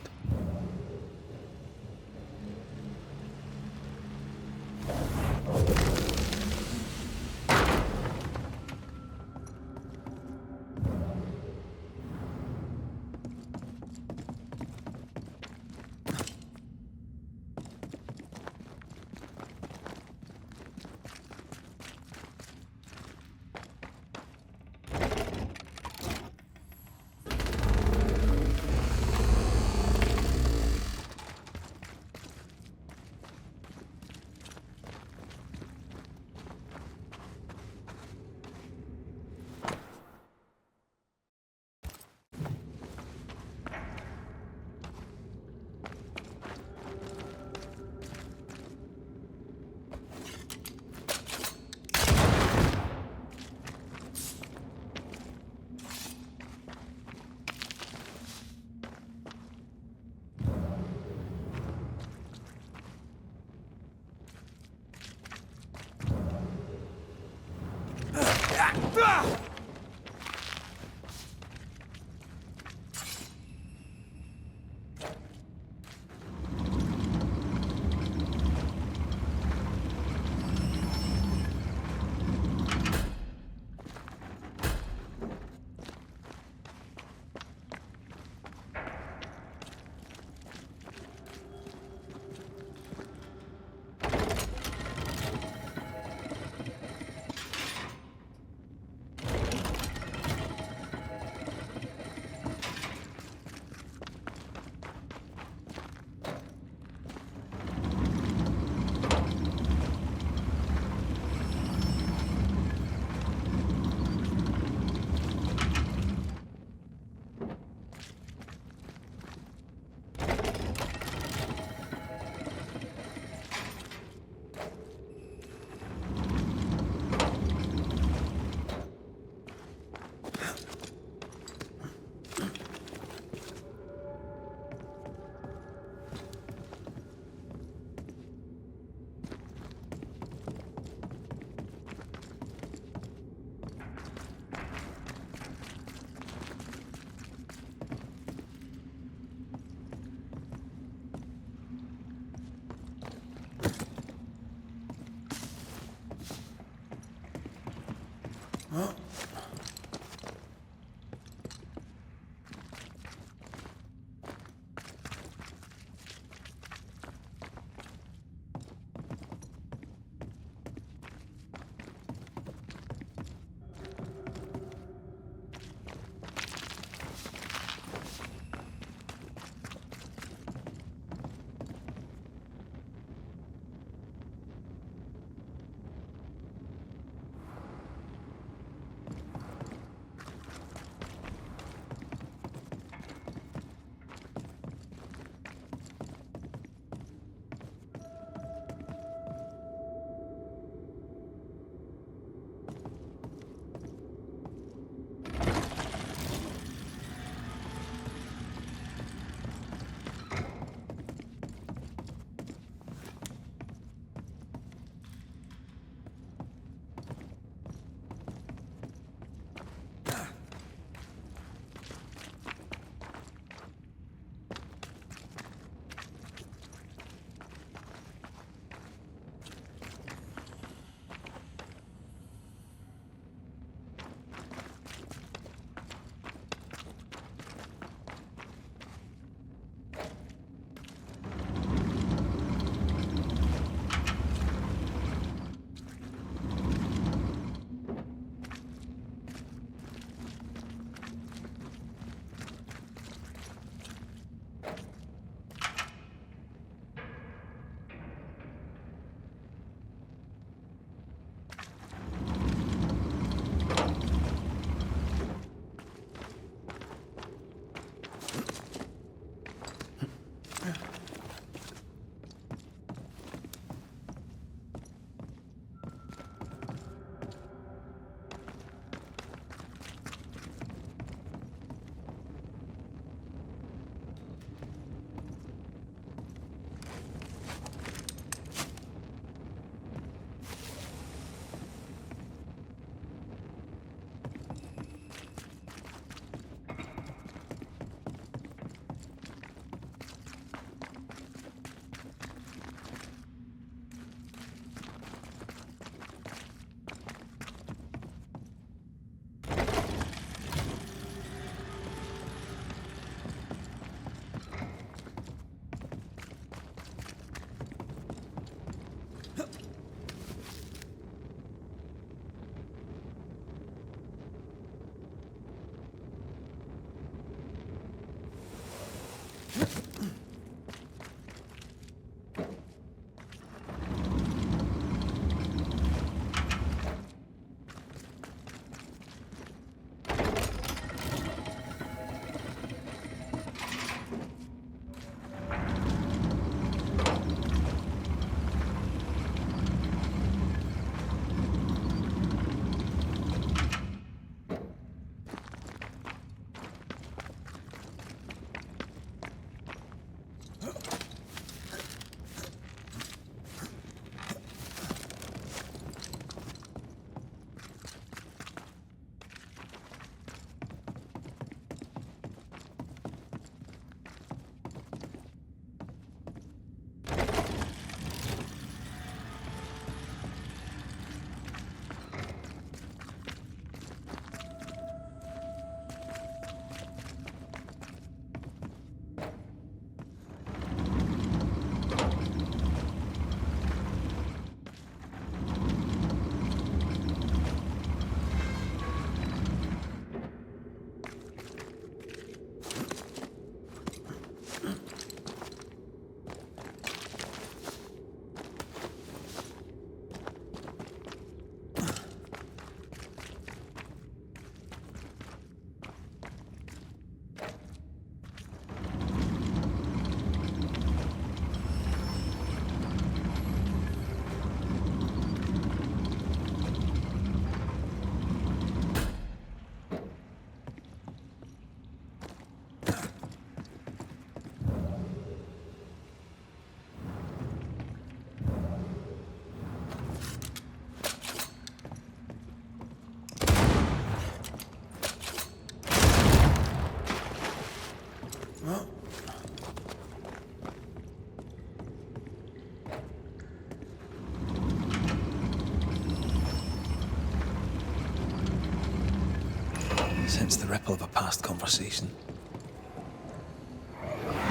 [SPEAKER 2] Sense the ripple of a past conversation.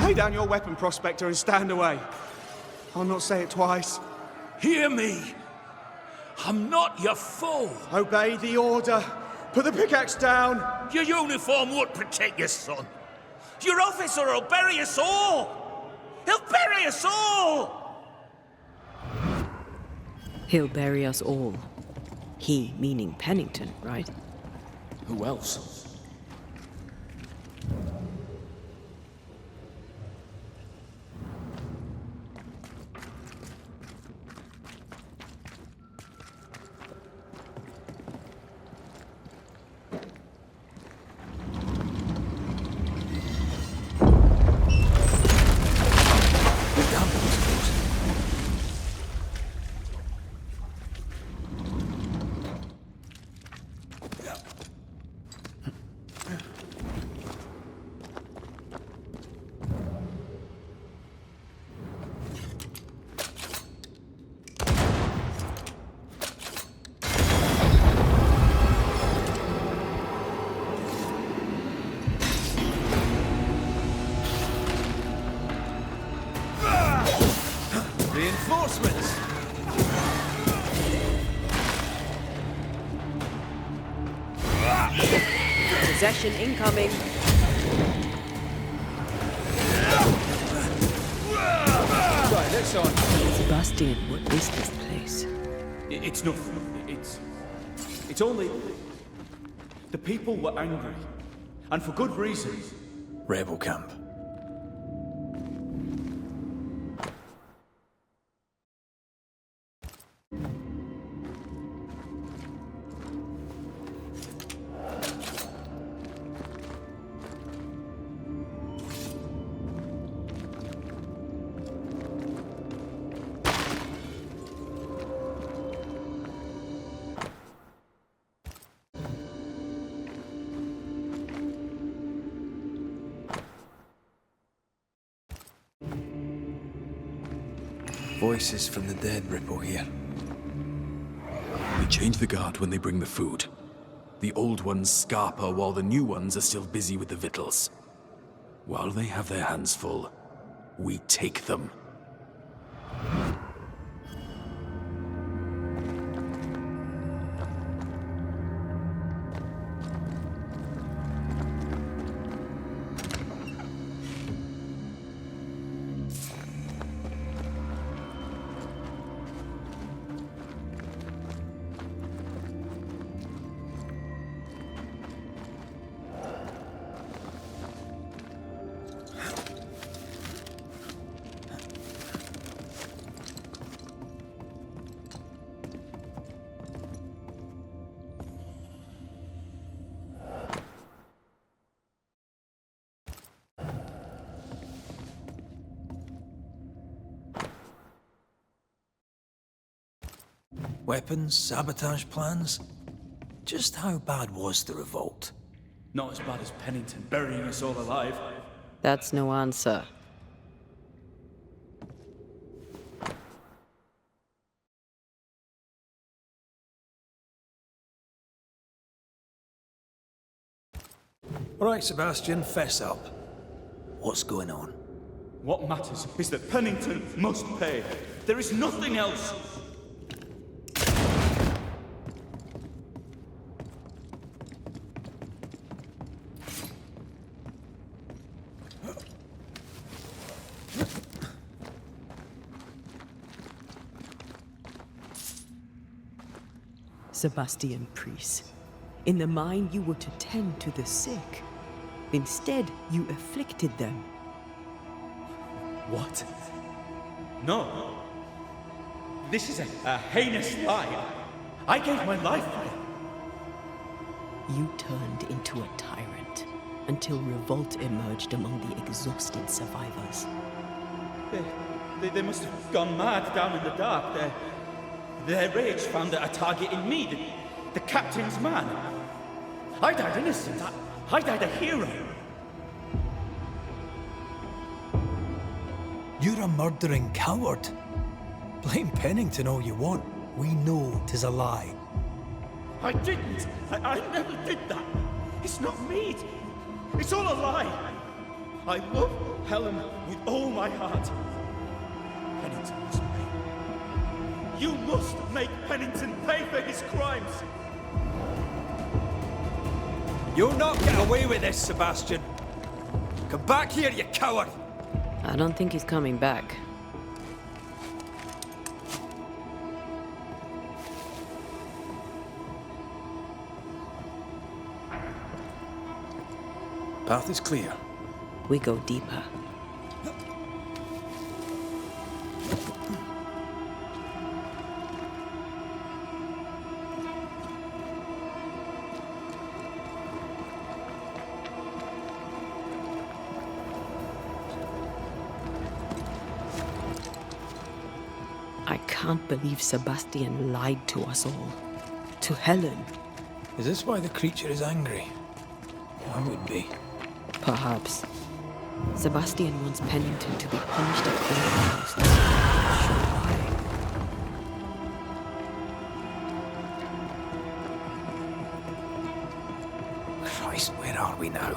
[SPEAKER 9] Lay down your weapon, Prospector, and stand away. I'll not say it twice.
[SPEAKER 8] Hear me! I'm not your foe!
[SPEAKER 9] Obey the order. Put the pickaxe down.
[SPEAKER 8] Your uniform won't protect your son. Your officer will bury us all! He'll bury us all!
[SPEAKER 3] He'll bury us all. He meaning Pennington, right?
[SPEAKER 8] Who else?
[SPEAKER 7] Reinforcements!
[SPEAKER 3] Possession incoming.
[SPEAKER 7] Right, let's on.
[SPEAKER 3] Sebastian, what is this place?
[SPEAKER 9] It's nothing. It's only... The people were angry. And for good reason.
[SPEAKER 2] Rebel camp. Voices from the dead ripple here.
[SPEAKER 8] We change the guard when they bring the food. The old ones scarper while the new ones are still busy with the victuals. While they have their hands full, we take them.
[SPEAKER 2] Weapons, sabotage plans. Just how bad was the revolt?
[SPEAKER 9] Not as bad as Pennington burying us all alive.
[SPEAKER 3] That's no answer.
[SPEAKER 2] All right, Sebastian, fess up. What's going on?
[SPEAKER 9] What matters is that Pennington must pay. There is nothing else.
[SPEAKER 3] Sebastian Priest. In the mine, you were to tend to the sick. Instead, you afflicted them.
[SPEAKER 9] What? No. This is a heinous lie. I gave my life for it.
[SPEAKER 3] You turned into a tyrant until revolt emerged among the exhausted survivors.
[SPEAKER 9] They must have gone mad down in the dark. Their rage found a target in me, the captain's man. I died innocent. I died a hero.
[SPEAKER 2] You're a murdering coward. Blame Pennington all you want. We know 'tis a lie.
[SPEAKER 9] I didn't. I never did that. It's not me. It's all a lie. I love Helen with all my heart. Pennington must pay. You must make Pennington pay for his crimes.
[SPEAKER 2] You'll not get away with this, Sebastian. Come back here, you coward!
[SPEAKER 3] I don't think he's coming back.
[SPEAKER 2] Path is clear.
[SPEAKER 3] We go deeper. I can't believe Sebastian lied to us all. To Helen.
[SPEAKER 2] Is this why the creature is angry? I would be.
[SPEAKER 3] Perhaps. Sebastian wants Pennington to be punished at all costs. Sure why.
[SPEAKER 2] Christ, where are we now?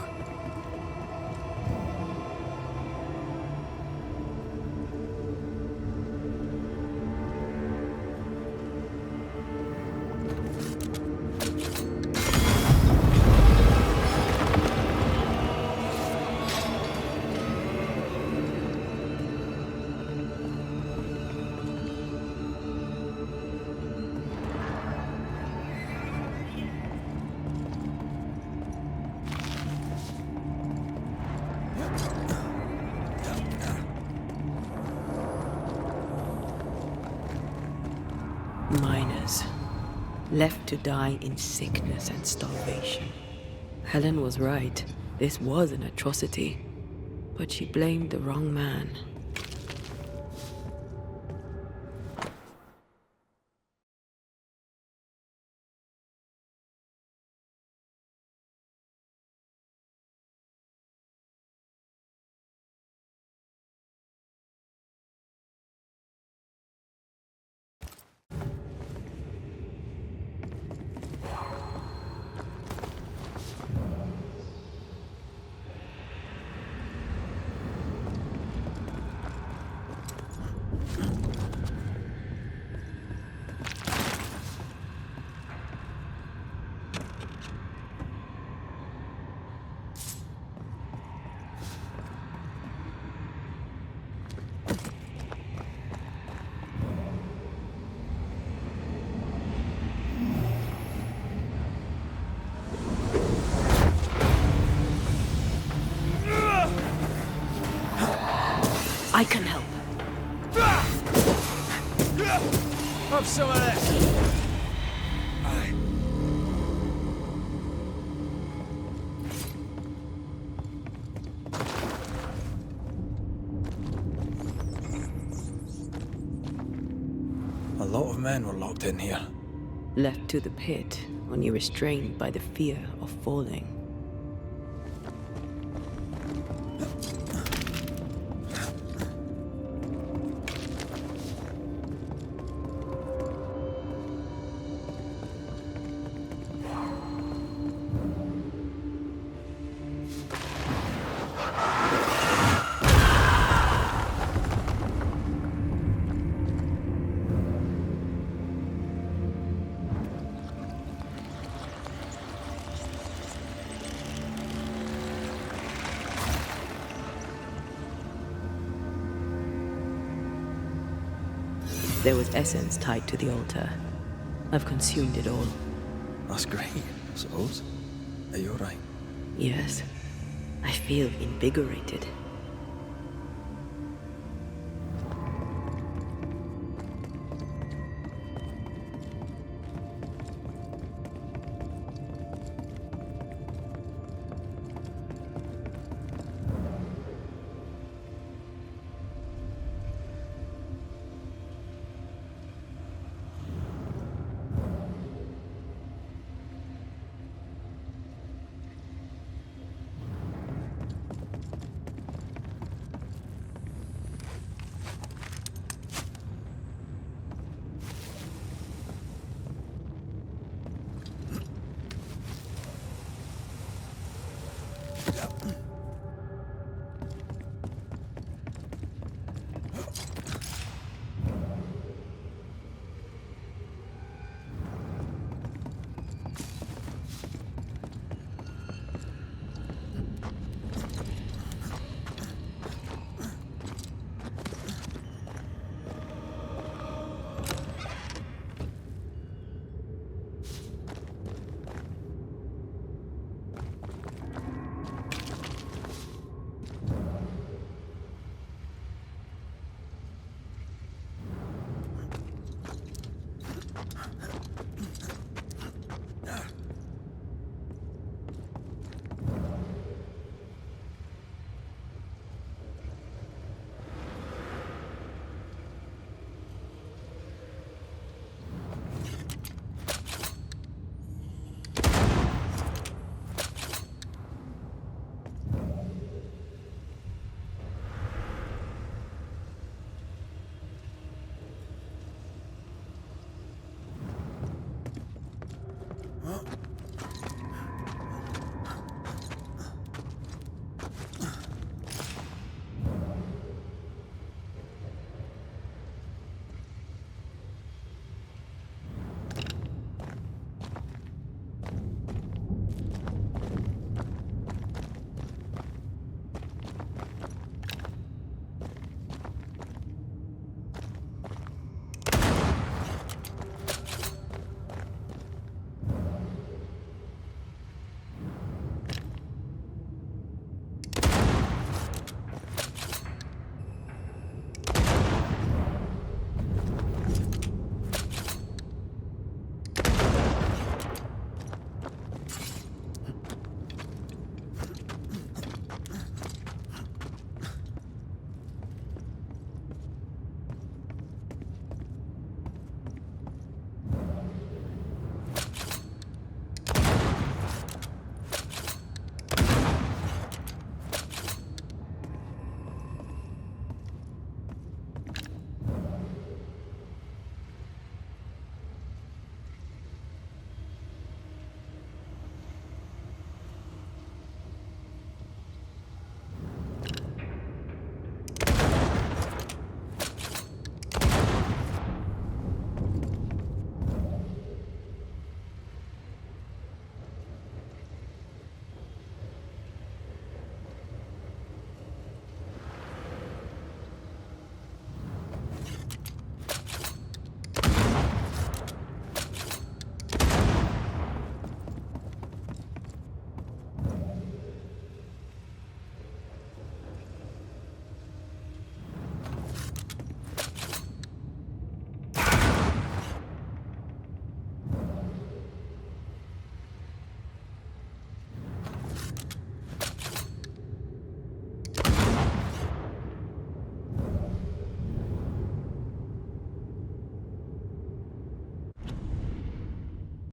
[SPEAKER 3] Miners, left to die in sickness and starvation. Helen was right. This was an atrocity. But she blamed the wrong man. I can help.
[SPEAKER 2] Have some of this! A lot of men were locked in here.
[SPEAKER 3] Left to the pit, only restrained by the fear of falling. There was essence tied to the altar. I've consumed it all.
[SPEAKER 2] That's great, I suppose. Are you alright?
[SPEAKER 3] Yes. I feel invigorated.